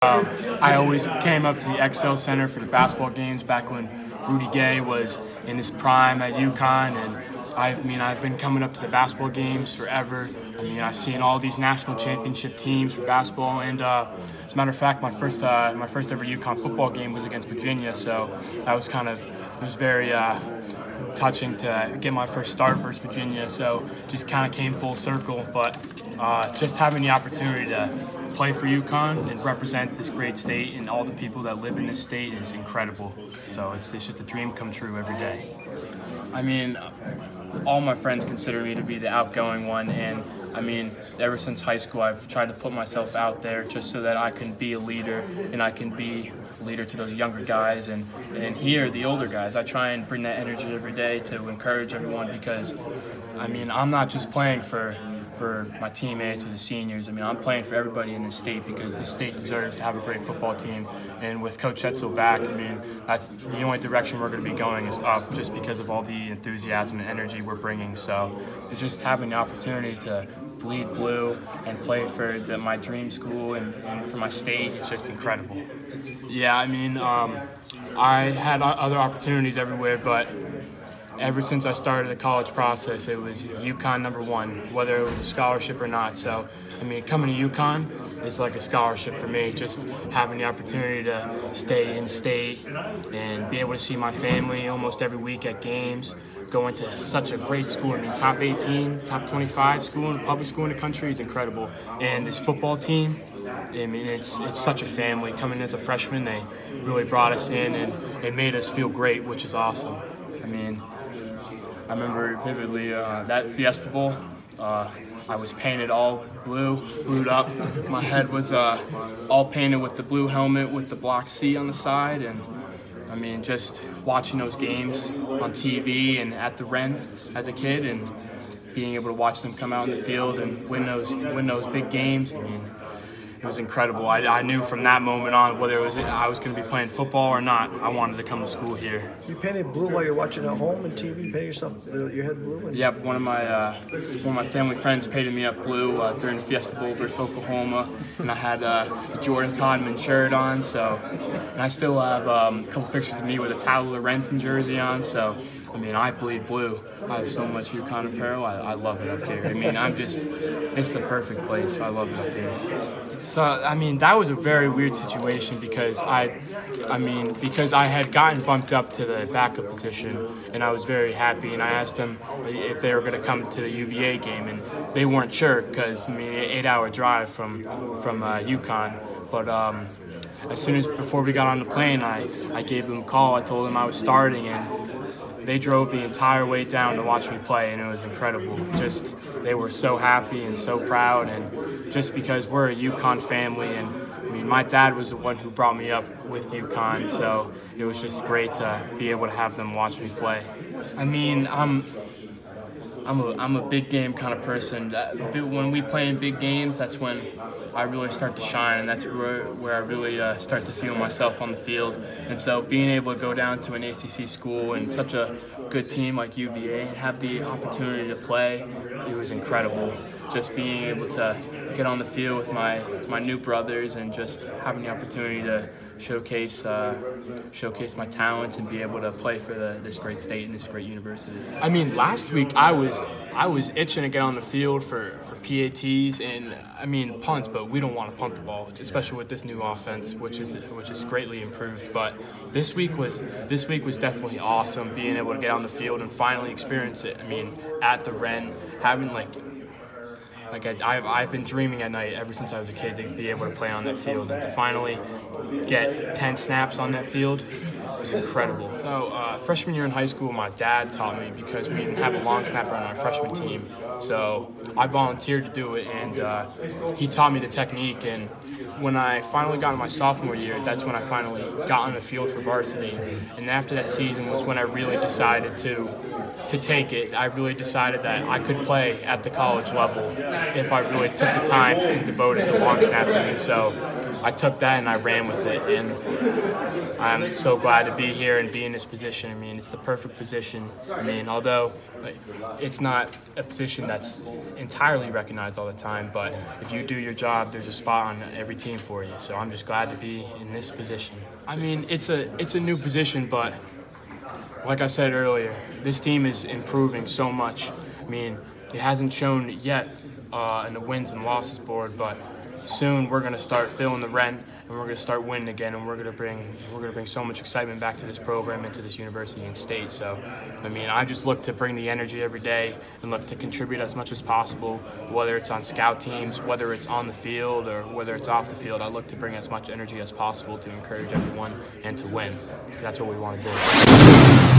I always came up to the XL Center for the basketball games back when Rudy Gay was in his prime at UConn, and I've been coming up to the basketball games forever. I've seen all these national championship teams for basketball, and as a matter of fact, my first ever UConn football game was against Virginia, so that was it was very touching to get my first start versus Virginia. So just kind of came full circle, but just having the opportunity to play for UConn and represent this great state and all the people that live in this state is incredible. So it's just a dream come true every day. All my friends consider me to be the outgoing one, and ever since high school I've tried to put myself out there just so that I can be a leader and I can be a leader to those younger guys and here, the older guys. I try and bring that energy every day to encourage everyone, because I'm not just playing for my teammates or the seniors. I'm playing for everybody in this state, because this state deserves to have a great football team. And with Coach Etzel back, that's the only direction we're going to be going is up, just because of all the enthusiasm and energy we're bringing. So it's just having the opportunity to bleed blue and play for my dream school and for my state, it's just incredible. Yeah, I had other opportunities everywhere, but ever since I started the college process, it was UConn #1, whether it was a scholarship or not. So, coming to UConn is like a scholarship for me, just having the opportunity to stay in state and be able to see my family almost every week at games, going to such a great school. Top 18, top 25 school, public school in the country is incredible. And this football team, it's such a family. Coming as a freshman, they really brought us in and it made us feel great, which is awesome. I remember vividly that Fiesta Bowl. I was painted all blued up. My head was all painted with the blue helmet with the block C on the side, and just watching those games on TV and at the Ren as a kid, and being able to watch them come out in the field and win those big games. It was incredible. I knew from that moment on, whether I was going to be playing football or not, I wanted to come to school here. You painted blue while you're watching at home and TV. Painted your head blue. Yep, one of my family friends painted me up blue during the Fiesta Bowl versus Oklahoma, and I had a Jordan Todman shirt on. So, and I still have a couple pictures of me with a Tyler Renton jersey on. So, I bleed blue. I have so much UConn apparel. I love it up here. It's the perfect place. I love it up here. So, that was a very weird situation, because I had gotten bumped up to the backup position, and I was very happy, and I asked them if they were going to come to the UVA game, and they weren't sure, because, an 8-hour drive from UConn. But before we got on the plane, I gave them a call. I told them I was starting, and they drove the entire way down to watch me play, and it was incredible. They were so happy and so proud, and just because we're a UConn family, and my dad was the one who brought me up with UConn, so it was just great to be able to have them watch me play. I'm a big game kind of person. When we play in big games, that's when I really start to shine, and that's where I really start to feel myself on the field. And so being able to go down to an ACC school and such a good team like UVA and have the opportunity to play, it was incredible. Just being able to get on the field with my new brothers and just having the opportunity to showcase my talents and be able to play for this great state and this great university. Last week I was itching to get on the field for PATs and punts, but we don't want to punt the ball, especially with this new offense, which is greatly improved. But this week was definitely awesome, being able to get on the field and finally experience it. At the Ren, having I've been dreaming at night ever since I was a kid to be able to play on that field, and to finally get 10 snaps on that field was incredible. So freshman year in high school, my dad taught me, because we didn't have a long snapper on our freshman team. So I volunteered to do it, and he taught me the technique. And when I finally got in my sophomore year, that's when I finally got on the field for varsity. And after that season was when I really decided to take it. I really decided that I could play at the college level if I really took the time and devoted to long snapping. And so I took that and I ran with it. And I'm so glad to be here and be in this position. I mean, it's the perfect position. I mean, although it's not a position that's entirely recognized all the time, but if you do your job, there's a spot on every team for you. So I'm just glad to be in this position. I mean, it's a new position, but like I said earlier, this team is improving so much. I mean, it hasn't shown yet in the wins and losses board, but soon we're going to start filling the rent, and we're going to start winning again, and we're going to bring so much excitement back to this program and to this university and state. So, I mean, I just look to bring the energy every day and look to contribute as much as possible, whether it's on scout teams, whether it's on the field, or whether it's off the field. I look to bring as much energy as possible to encourage everyone and to win. That's what we want to do.